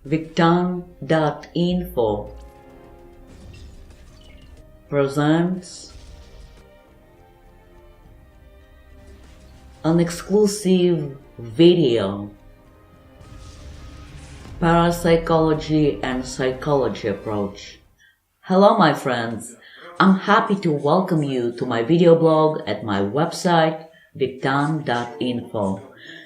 Victon.info presents an exclusive video, Parapsychology and Psychology Approach. Hello my friends, I'm happy to welcome you to my video blog at my website victon.info.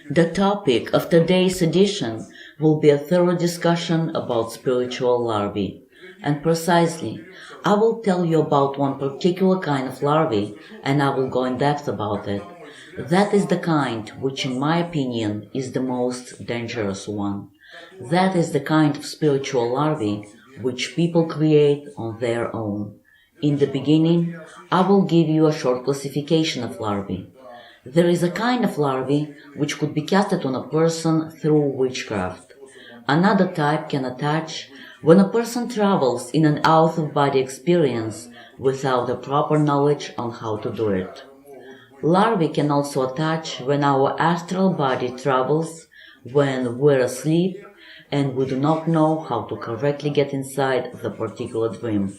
The topic of today's edition will be a thorough discussion about spiritual larvae. And precisely, I will tell you about one particular kind of larvae and I will go in depth about it. That is the kind which in my opinion is the most dangerous one. That is the kind of spiritual larvae which people create on their own. In the beginning, I will give you a short classification of larvae. There is a kind of larvae which could be casted on a person through witchcraft. Another type can attach when a person travels in an out-of-body experience without the proper knowledge on how to do it. Larvae can also attach when our astral body travels, when we're asleep, and we do not know how to correctly get inside the particular dream.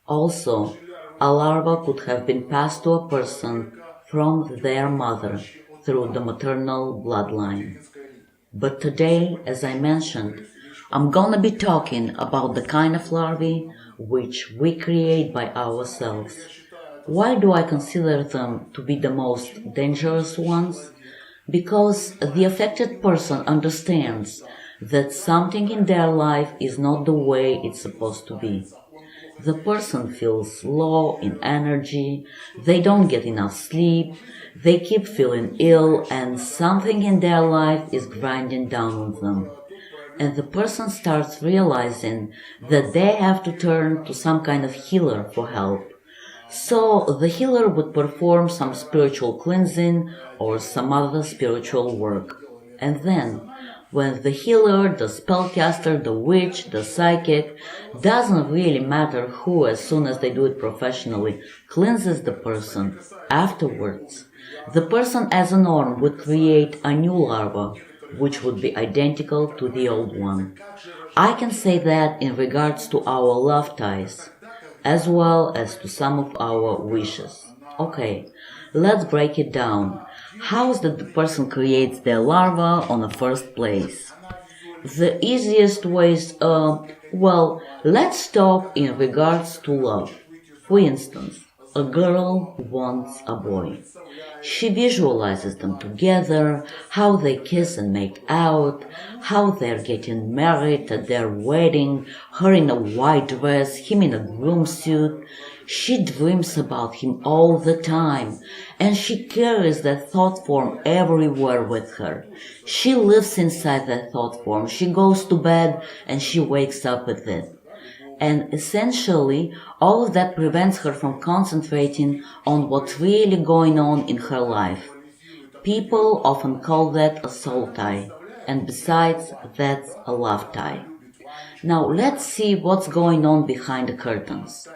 Also, a larva could have been passed to a person from their mother through the maternal bloodline. But today, as I mentioned, I'm gonna be talking about the kind of larvae which we create by ourselves. Why do I consider them to be the most dangerous ones? Because the affected person understands that something in their life is not the way it's supposed to be. The person feels low in energy, they don't get enough sleep, they keep feeling ill, and something in their life is grinding down on them. And the person starts realizing that they have to turn to some kind of healer for help. So the healer would perform some spiritual cleansing or some other spiritual work. And then, when the healer, the spellcaster, the witch, the psychic, doesn't really matter who, as soon as they do it professionally, cleanses the person, afterwards, the person as a norm would create a new larva, which would be identical to the old one. I can say that in regards to our love ties, as well as to some of our wishes. Okay, let's break it down. How is that the person creates their larva on the first place? The easiest ways, let's talk in regards to love. For instance, a girl wants a boy. She visualizes them together, how they kiss and make out, how they're getting married at their wedding, her in a white dress, him in a groom suit. She dreams about him all the time, and she carries that thought form everywhere with her. She lives inside that thought form. She goes to bed and she wakes up with it. And essentially, all of that prevents her from concentrating on what's really going on in her life. People often call that a soul tie, and besides, that's a love tie. Now let's see what's going on behind the curtains.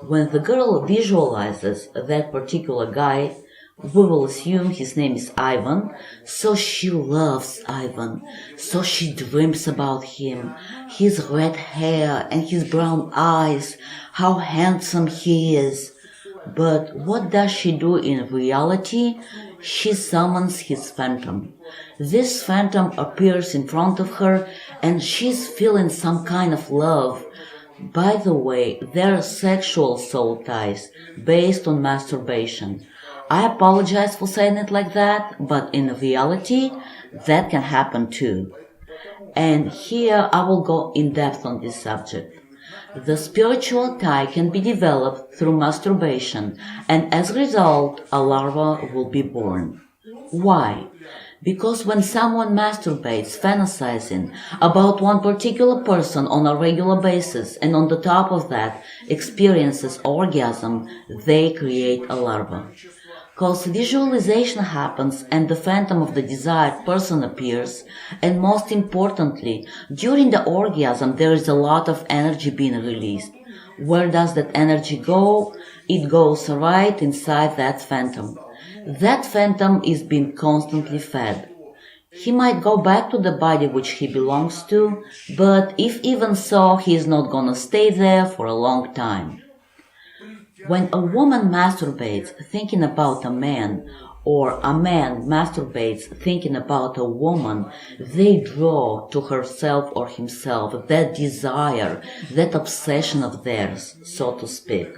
When the girl visualizes that particular guy, we will assume his name is Ivan, so she loves Ivan, so she dreams about him, his red hair and his brown eyes, how handsome he is. But what does she do in reality? She summons his phantom. This phantom appears in front of her and she's feeling some kind of love. By the way, there are sexual soul ties based on masturbation. I apologize for saying it like that, but in reality, that can happen too. And here I will go in depth on this subject. The spiritual tie can be developed through masturbation, and as a result, a larva will be born. Why? Because when someone masturbates, fantasizing about one particular person on a regular basis, and on the top of that experiences orgasm, they create a larva. Because visualization happens and the phantom of the desired person appears, and most importantly, during the orgasm there is a lot of energy being released. Where does that energy go? It goes right inside that phantom. That phantom is being constantly fed. He might go back to the body which he belongs to, but if even so, he is not gonna stay there for a long time. When a woman masturbates thinking about a man, or a man masturbates thinking about a woman, they draw to herself or himself that desire, that obsession of theirs, so to speak.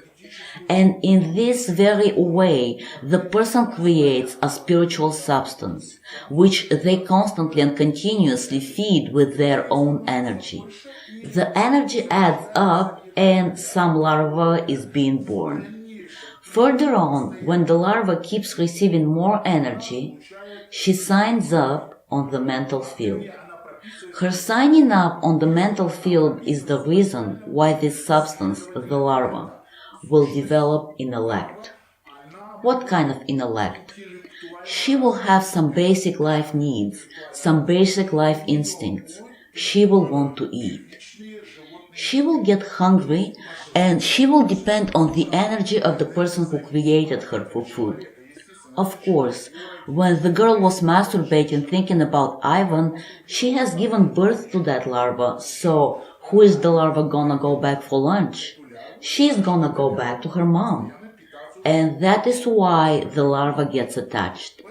And in this very way, the person creates a spiritual substance, which they constantly and continuously feed with their own energy. The energy adds up and some larva is being born. Further on, when the larva keeps receiving more energy, she signs up on the mental field. Her signing up on the mental field is the reason why this substance, the larva, will develop intellect. What kind of intellect? She will have some basic life needs, some basic life instincts. She will want to eat. She will get hungry and she will depend on the energy of the person who created her for food. Of course, when the girl was masturbating thinking about Ivan, she has given birth to that larva, so who is the larva gonna go back for lunch? She's gonna go back to her mom. And that is why the larva gets attached.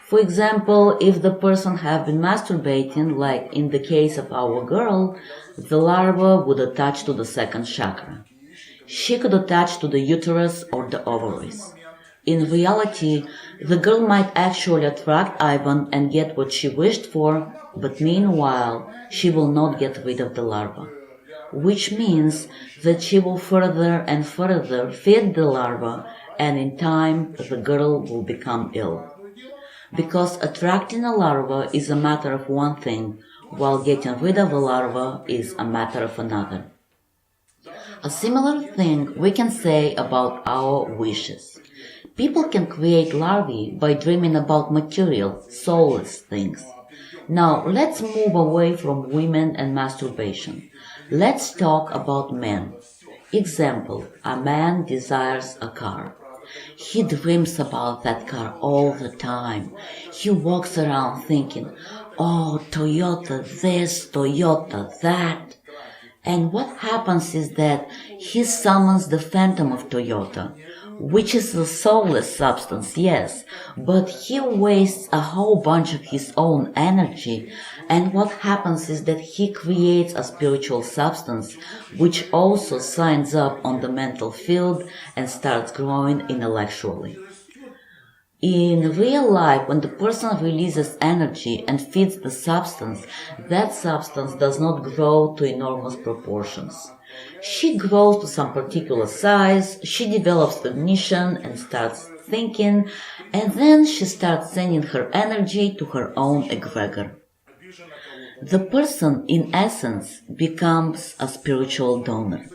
For example, if the person have been masturbating, like in the case of our girl, the larva would attach to the second chakra. She could attach to the uterus or the ovaries. In reality, the girl might actually attract Ivan and get what she wished for, but meanwhile, she will not get rid of the larva. Which means that she will further and further feed the larva, and in time, the girl will become ill. Because attracting a larva is a matter of one thing, while getting rid of a larva is a matter of another. A similar thing we can say about our wishes. People can create larvae by dreaming about material, soulless things. Now, let's move away from women and masturbation. Let's talk about men. Example, a man desires a car. He dreams about that car all the time. He walks around thinking, oh, Toyota this, Toyota that. And what happens is that he summons the phantom of Toyota, which is a soulless substance, yes, but he wastes a whole bunch of his own energy, and what happens is that he creates a spiritual substance, which also signs up on the mental field and starts growing intellectually. In real life, when the person releases energy and feeds the substance, that substance does not grow to enormous proportions. She grows to some particular size, she develops cognition and starts thinking, and then she starts sending her energy to her own egregor. The person, in essence, becomes a spiritual donor.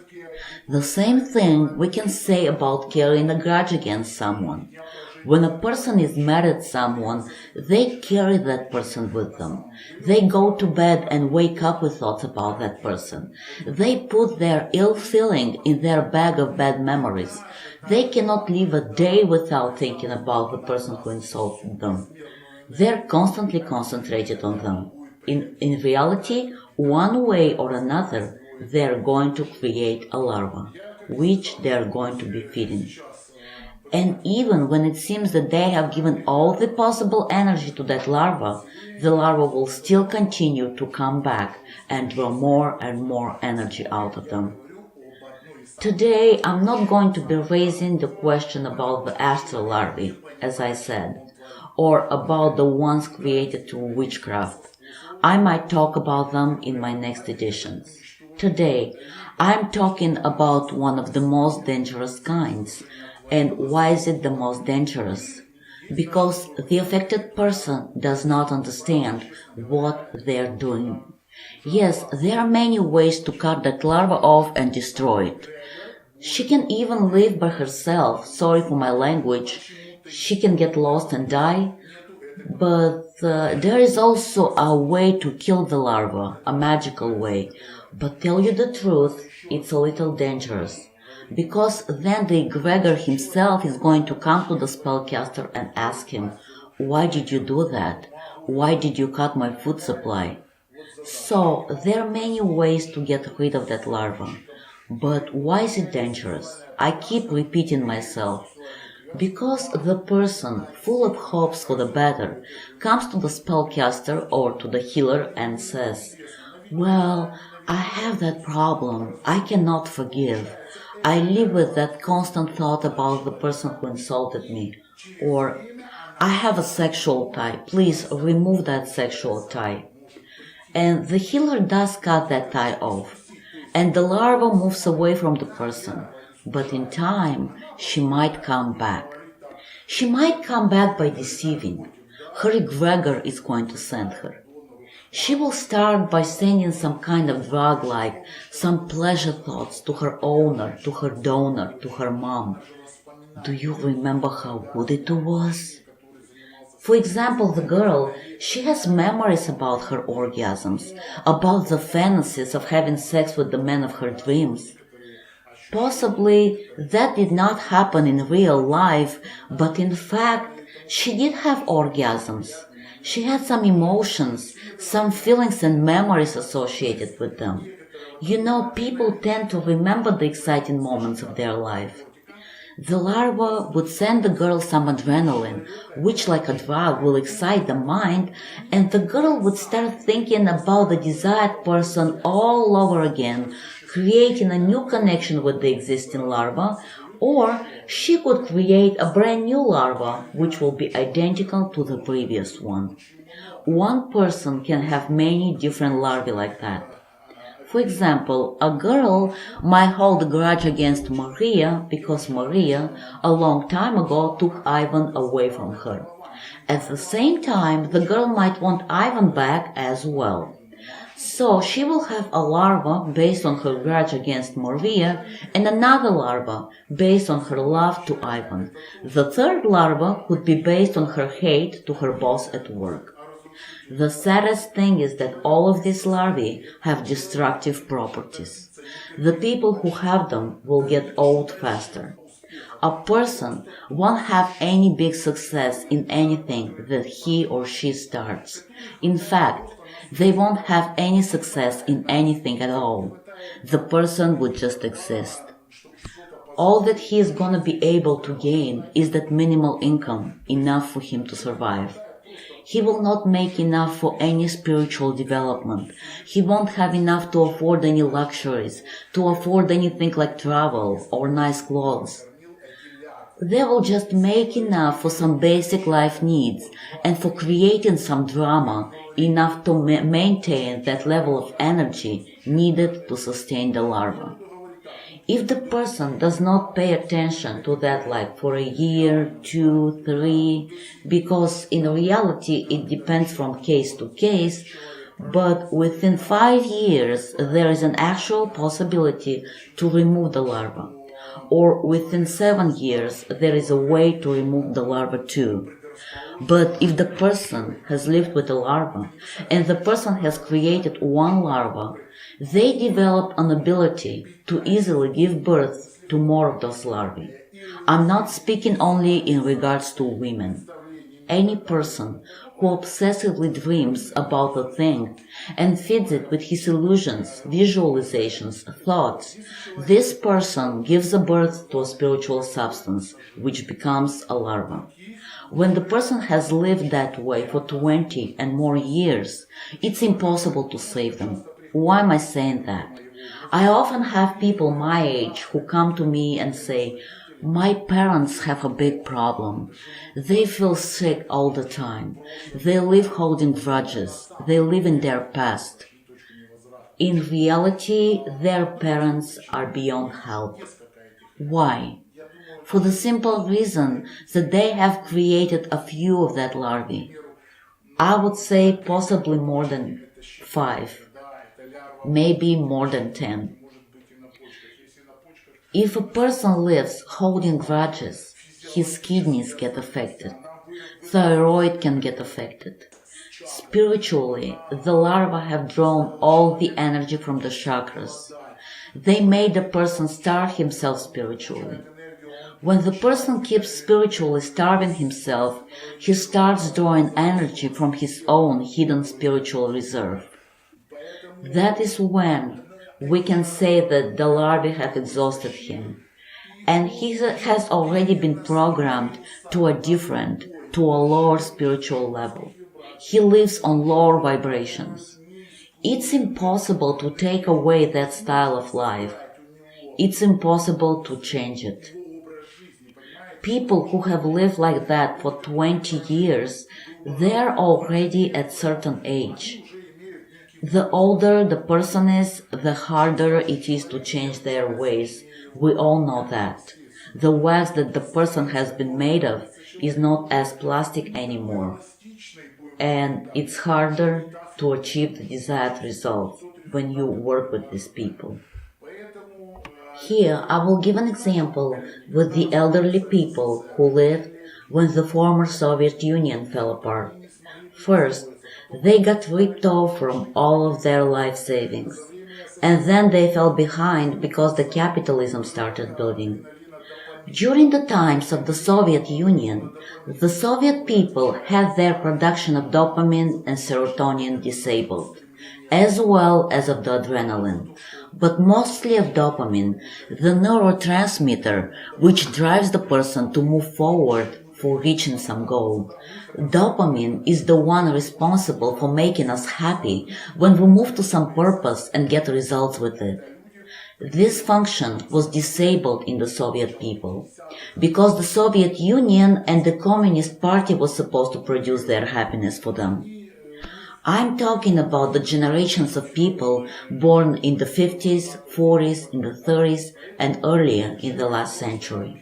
The same thing we can say about carrying a grudge against someone. When a person is mad at someone, they carry that person with them. They go to bed and wake up with thoughts about that person. They put their ill feeling in their bag of bad memories. They cannot live a day without thinking about the person who insulted them. They're constantly concentrated on them. In reality, one way or another, they're going to create a larva, which they're going to be feeding. And even when it seems that they have given all the possible energy to that larva, the larva will still continue to come back and draw more and more energy out of them. Today, I'm not going to be raising the question about the astral larvae, as I said, or about the ones created through witchcraft. I might talk about them in my next editions. Today, I'm talking about one of the most dangerous kinds. And why is it the most dangerous? Because the affected person does not understand what they're doing. Yes, there are many ways to cut that larva off and destroy it. She can even live by herself, sorry for my language. She can get lost and die. But there is also a way to kill the larva, a magical way. But tell you the truth, it's a little dangerous. Because then the egregor himself is going to come to the spellcaster and ask him, why did you do that? Why did you cut my food supply? So, there are many ways to get rid of that larva. But why is it dangerous? I keep repeating myself. Because the person, full of hopes for the better, comes to the spellcaster or to the healer and says, well, I have that problem. I cannot forgive. I live with that constant thought about the person who insulted me. Or, I have a sexual tie. Please remove that sexual tie. And the healer does cut that tie off. And the larva moves away from the person. But in time, she might come back. She might come back by deceiving. Her egregor is going to send her. She will start by sending some kind of drug like some pleasure thoughts to her owner, to her donor, to her mom. Do you remember how good it was? For example, the girl, she has memories about her orgasms, about the fantasies of having sex with the man of her dreams. Possibly that did not happen in real life, but in fact, she did have orgasms. She had some emotions, some feelings and memories associated with them. You know, people tend to remember the exciting moments of their life. The larva would send the girl some adrenaline, which like a drug will excite the mind, and the girl would start thinking about the desired person all over again, creating a new connection with the existing larva, or she could create a brand new larva, which will be identical to the previous one. One person can have many different larvae like that. For example, a girl might hold a grudge against Maria because Maria, a long time ago, took Ivan away from her. At the same time, the girl might want Ivan back as well. So she will have a larva based on her grudge against Maria and another larva based on her love to Ivan. The third larva could be based on her hate to her boss at work. The saddest thing is that all of these larvae have destructive properties. The people who have them will get old faster. A person won't have any big success in anything that he or she starts. In fact, they won't have any success in anything at all. The person would just exist. All that he is gonna be able to gain is that minimal income, enough for him to survive. He will not make enough for any spiritual development. He won't have enough to afford any luxuries, to afford anything like travel or nice clothes. They will just make enough for some basic life needs and for creating some drama, enough to maintain that level of energy needed to sustain the larva. If the person does not pay attention to that like for a year, 2, 3, because in reality it depends from case to case, but within 5 years there is an actual possibility to remove the larva. Or within 7 years there is a way to remove the larva too. But if the person has lived with a larva and the person has created one larva, they develop an ability to easily give birth to more of those larvae. I'm not speaking only in regards to women. Any person who obsessively dreams about a thing and feeds it with his illusions, visualizations, thoughts, this person gives a birth to a spiritual substance, which becomes a larva. When the person has lived that way for 20 and more years, it's impossible to save them. Why am I saying that? I often have people my age who come to me and say, my parents have a big problem. They feel sick all the time. They live holding grudges. They live in their past. In reality, their parents are beyond help. Why? For the simple reason that they have created a few of that larvae. I would say possibly more than 5, maybe more than 10. If a person lives holding grudges, his kidneys get affected, thyroid can get affected. Spiritually, the larvae have drawn all the energy from the chakras. They made the person starve himself spiritually. When the person keeps spiritually starving himself, he starts drawing energy from his own hidden spiritual reserve. That is when we can say that the larvae have exhausted him, and he has already been programmed to to a lower spiritual level. He lives on lower vibrations. It's impossible to take away that style of life. It's impossible to change it. People who have lived like that for 20 years, they're already at certain age. The older the person is, the harder it is to change their ways. We all know that. The wax that the person has been made of is not as plastic anymore. And it's harder to achieve the desired results when you work with these people. Here I will give an example with the elderly people who lived when the former Soviet Union fell apart. First, they got ripped off from all of their life savings, and then they fell behind because the capitalism started building. During the times of the Soviet Union, the Soviet people had their production of dopamine and serotonin disabled, as well as of the adrenaline, but mostly of dopamine, the neurotransmitter which drives the person to move forward for reaching some goal. Dopamine is the one responsible for making us happy when we move to some purpose and get results with it. This function was disabled in the Soviet people because the Soviet Union and the Communist Party was supposed to produce their happiness for them. I'm talking about the generations of people born in the 50s, 40s, in the 30s, and earlier in the last century.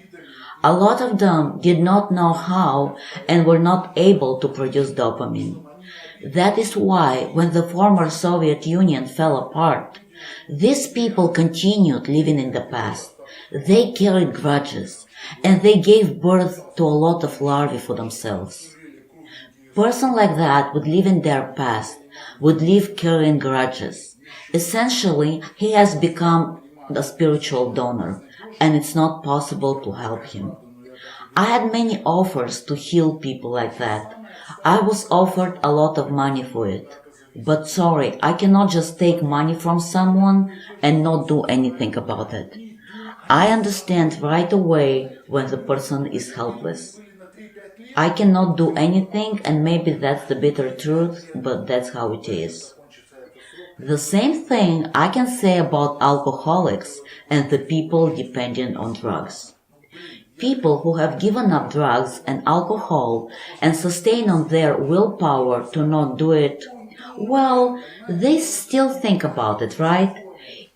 A lot of them did not know how and were not able to produce dopamine. That is why, when the former Soviet Union fell apart, these people continued living in the past. They carried grudges, and they gave birth to a lot of larvae for themselves. Person like that would live in their past, would live carrying grudges. Essentially, he has become a spiritual donor, and it's not possible to help him. I had many offers to heal people like that. I was offered a lot of money for it. But sorry, I cannot just take money from someone and not do anything about it. I understand right away when the person is helpless. I cannot do anything, and maybe that's the bitter truth, but that's how it is. The same thing I can say about alcoholics and the people dependent on drugs. People who have given up drugs and alcohol and sustain on their willpower to not do it, well, they still think about it, right?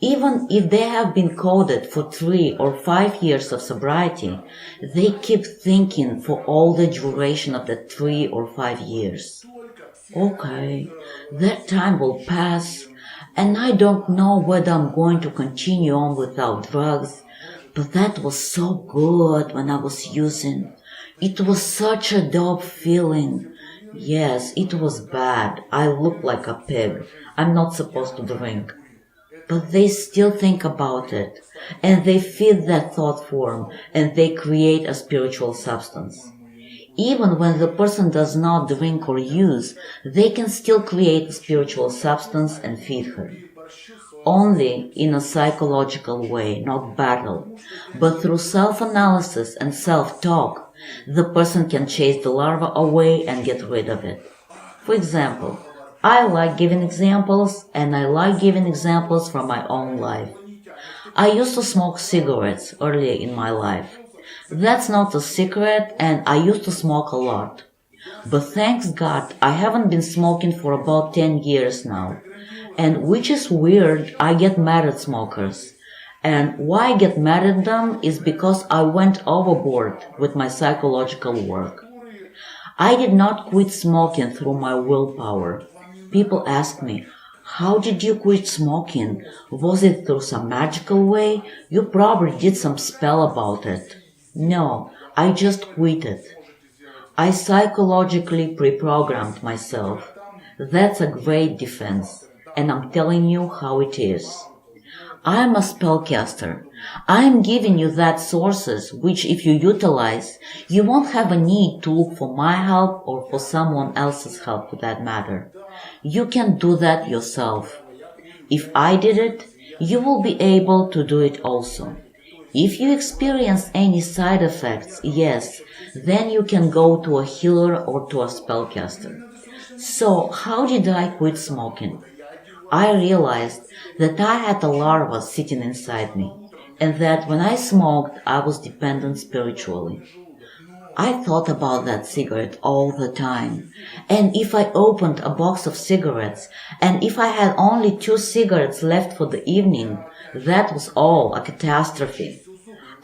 Even if they have been coded for 3 or 5 years of sobriety, they keep thinking for all the duration of the 3 or 5 years. Okay, that time will pass, and I don't know whether I'm going to continue on without drugs, but that was so good when I was using. It was such a dope feeling. Yes, it was bad. I looked like a pig. I'm not supposed to drink. But they still think about it, and they feed that thought form, and they create a spiritual substance. Even when the person does not drink or use, they can still create a spiritual substance and feed her. Only in a psychological way, not battle, but through self-analysis and self-talk, the person can chase the larva away and get rid of it. For example, I like giving examples, and I like giving examples from my own life. I used to smoke cigarettes earlier in my life. That's not a secret, and I used to smoke a lot. But thanks God, I haven't been smoking for about 10 years now. And which is weird, I get mad at smokers. And why I get mad at them is because I went overboard with my psychological work. I did not quit smoking through my willpower. People ask me, how did you quit smoking? Was it through some magical way? You probably did some spell about it. No, I just quit it. I psychologically pre-programmed myself. That's a great defense, and I'm telling you how it is. I'm a spellcaster. I am giving you that sources which if you utilize, you won't have a need to look for my help or for someone else's help for that matter. You can do that yourself. If I did it, you will be able to do it also. If you experience any side effects, yes, then you can go to a healer or to a spellcaster. So, how did I quit smoking? I realized that I had a larva sitting inside me, and that when I smoked, I was dependent spiritually. I thought about that cigarette all the time. And if I opened a box of cigarettes, and if I had only 2 cigarettes left for the evening, that was all a catastrophe.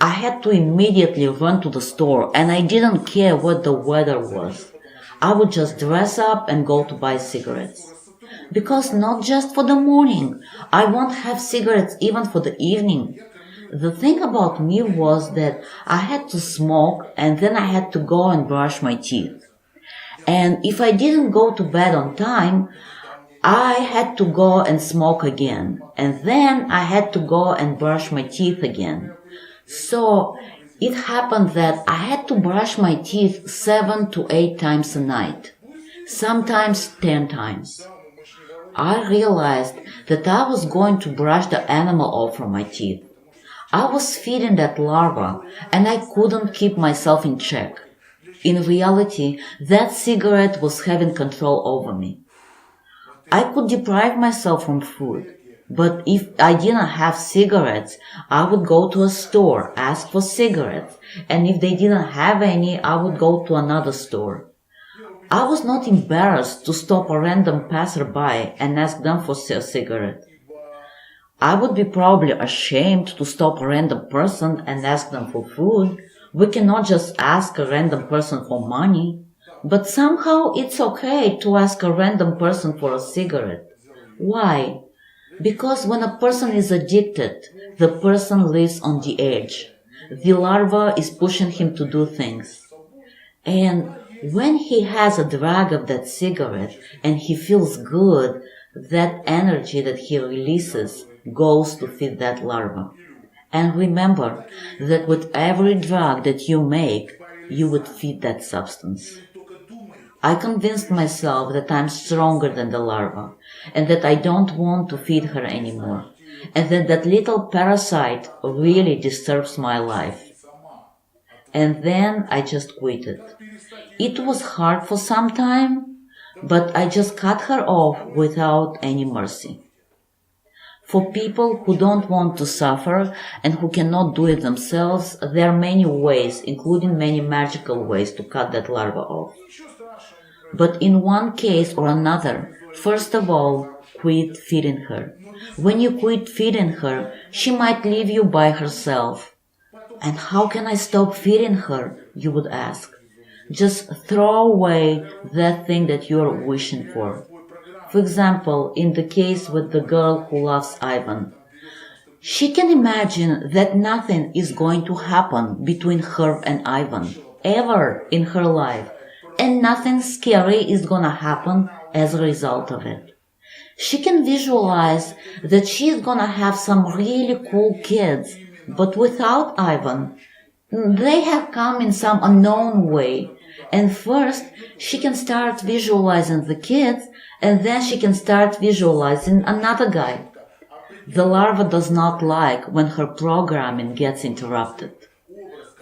I had to immediately run to the store, and I didn't care what the weather was. I would just dress up and go to buy cigarettes. Because not just for the morning, I won't have cigarettes even for the evening. The thing about me was that I had to smoke and then I had to go and brush my teeth. And if I didn't go to bed on time, I had to go and smoke again. And then I had to go and brush my teeth again. So it happened that I had to brush my teeth 7 to 8 times a night. Sometimes 10 times. I realized that I was going to brush the animal off from my teeth. I was feeding that larva and I couldn't keep myself in check. In reality, that cigarette was having control over me. I could deprive myself from food, but if I didn't have cigarettes, I would go to a store, ask for cigarettes, and if they didn't have any, I would go to another store. I was not embarrassed to stop a random passerby and ask them for a cigarette. I would be probably ashamed to stop a random person and ask them for food. We cannot just ask a random person for money. But somehow it's okay to ask a random person for a cigarette. Why? Because when a person is addicted, the person lives on the edge. The larva is pushing him to do things. And when he has a drag of that cigarette and he feels good, that energy that he releases goes to feed that larva. And remember that with every drug that you make, you would feed that substance. I convinced myself that I'm stronger than the larva, and that I don't want to feed her anymore, and that that little parasite really disturbs my life. And then I just quit it. It was hard for some time, but I just cut her off without any mercy. For people who don't want to suffer and who cannot do it themselves, there are many ways, including many magical ways, to cut that larva off. But in one case or another, first of all, quit feeding her. When you quit feeding her, she might leave you by herself. And how can I stop feeding her, you would ask. Just throw away that thing that you're wishing for. For example, in the case with the girl who loves Ivan, she can imagine that nothing is going to happen between her and Ivan, ever in her life, and nothing scary is gonna happen as a result of it. She can visualize that she's gonna have some really cool kids, but without Ivan. They have come in some unknown way, and first she can start visualizing the kids, and then she can start visualizing another guy. The larva does not like when her programming gets interrupted.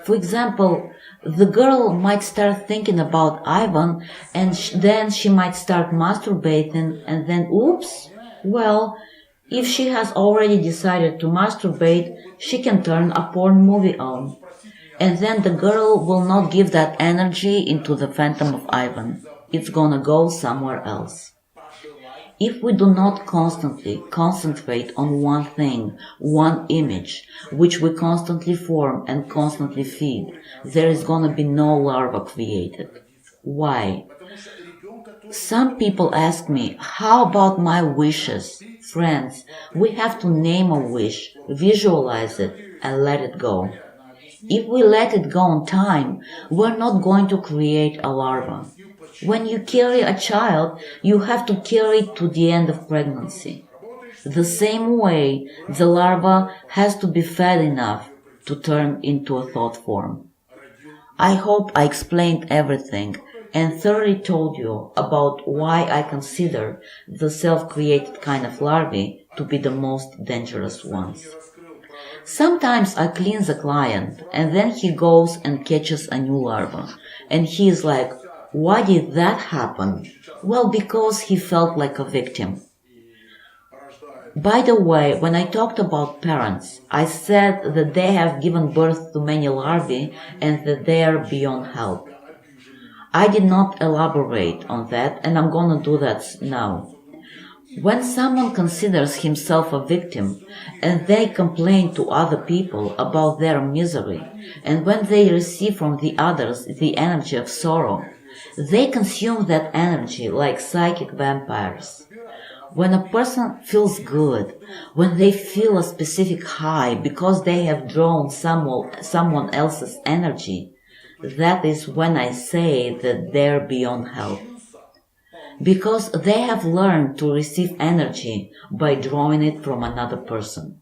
For example, the girl might start thinking about Ivan, and then she might start masturbating, and then oops, well, if she has already decided to masturbate, she can turn a porn movie on. And then the girl will not give that energy into the phantom of Ivan. It's gonna go somewhere else. If we do not constantly concentrate on one thing, one image, which we constantly form and constantly feed, there is gonna be no larva created. Why? Some people ask me, how about my wishes? Friends, we have to name a wish, visualize it, and let it go. If we let it go on time, we're not going to create a larva. When you carry a child, you have to carry it to the end of pregnancy. The same way, the larva has to be fed enough to turn into a thought form. I hope I explained everything and thoroughly told you about why I consider the self-created kind of larvae to be the most dangerous ones. Sometimes I clean the client and then he goes and catches a new larva and he is like, why did that happen? Well, because he felt like a victim. By the way, when I talked about parents, I said that they have given birth to many larvae and that they are beyond help. I did not elaborate on that and I'm gonna do that now. When someone considers himself a victim and they complain to other people about their misery, and when they receive from the others the energy of sorrow, they consume that energy like psychic vampires. When a person feels good, when they feel a specific high because they have drawn someone else's energy, that is when I say that they're beyond help. Because they have learned to receive energy by drawing it from another person.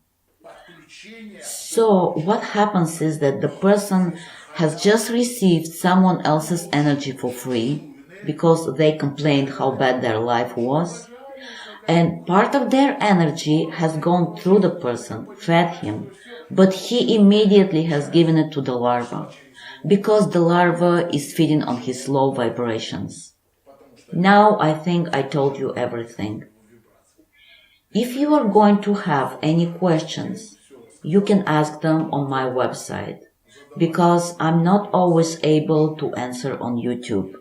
So what happens is that the person has just received someone else's energy for free because they complained how bad their life was. And part of their energy has gone through the person, fed him, but he immediately has given it to the larva, because the larva is feeding on his low vibrations. Now I think I told you everything. If you are going to have any questions, you can ask them on my website, because I'm not always able to answer on YouTube.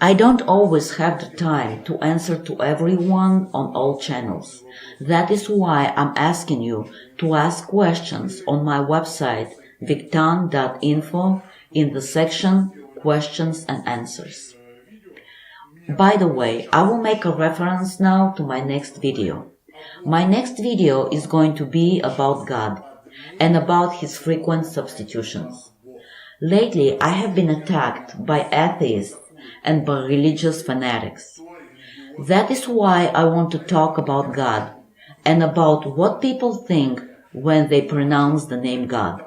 I don't always have the time to answer to everyone on all channels. That is why I'm asking you to ask questions on my website victan.info in the section Questions and Answers. By the way, I will make a reference now to my next video. My next video is going to be about God and about his frequent substitutions. Lately, I have been attacked by atheists and by religious fanatics. That is why I want to talk about God and about what people think when they pronounce the name God.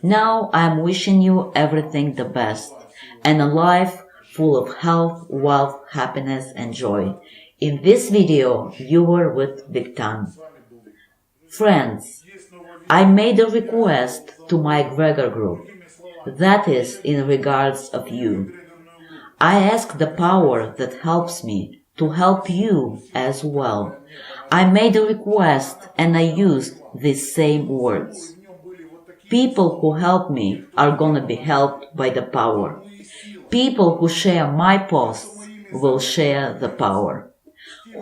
Now I am wishing you everything the best and a life full of health, wealth, happiness and joy. In this video, you were with Victan. Friends, I made a request to my egregor group. That is in regards of you. I ask the power that helps me to help you as well. I made a request and I used these same words. People who help me are gonna be helped by the power. People who share my posts will share the power.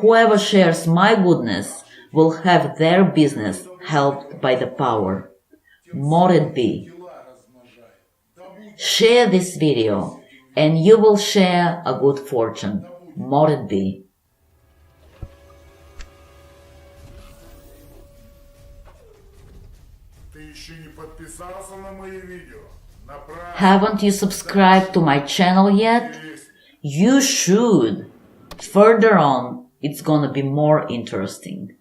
Whoever shares my goodness will have their business helped by the power. More it be. Share this video and you will share a good fortune. More it be. Haven't you subscribed to my channel yet? You should. Further on, it's gonna be more interesting.